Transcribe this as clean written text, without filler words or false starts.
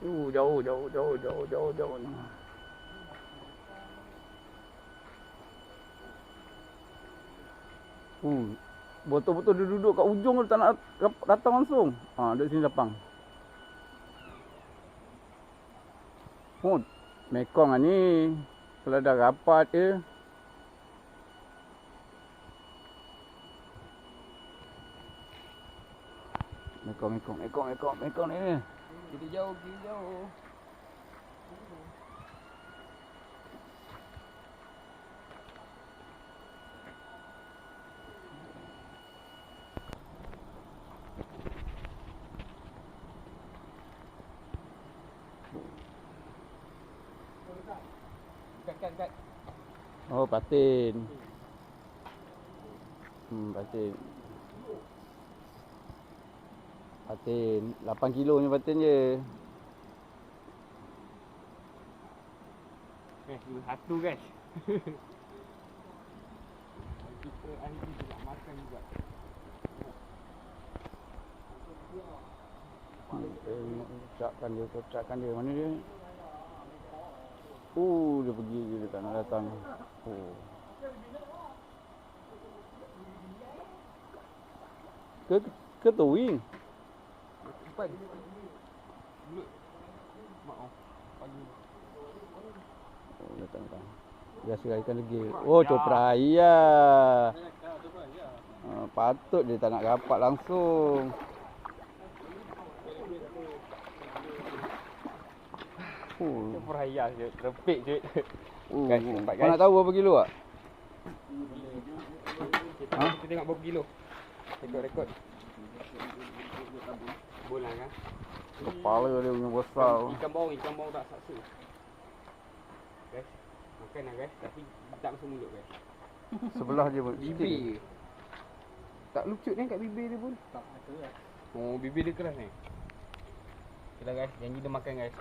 Jauh, jauh, jauh, jauh, jauh, jauh ni. Betul-betul dia duduk kat ujung tu, tak nak datang langsung. Duduk sini lapang. Mekong lah ni. Kalau dah rapat je. Mekong ni. Kiri jauh, kiri jauh. Kat. Oh, patin. Patin. 8 kilo ni patin je. Satu guys. Kita hari ni nak makan juga. Kocakkan dia. Mana dia? Dia pergi je, dia tak nak datang. Ke towing? Depan. Mulut. Maaf. Pagi. Datang. Biasa ikan degil. Copra ya. Patut dia tak nak rapat langsung. Copra ya je. Terpik je. Guys, nampak guys. Kau nak tahu berapa kilo tak? Kita tengok berapa kilo. Rekod. Bolang kan? Kepala dia punya besar. Ikan bawang tak saksa. Guys, makan lah guys. Tapi tak masuk mulut guys. Sebelah je bibir. Tak lucut kan kat bibir dia pun. Tak keras. Bibir dia keras ni. Okay lah guys, janji dia makan guys.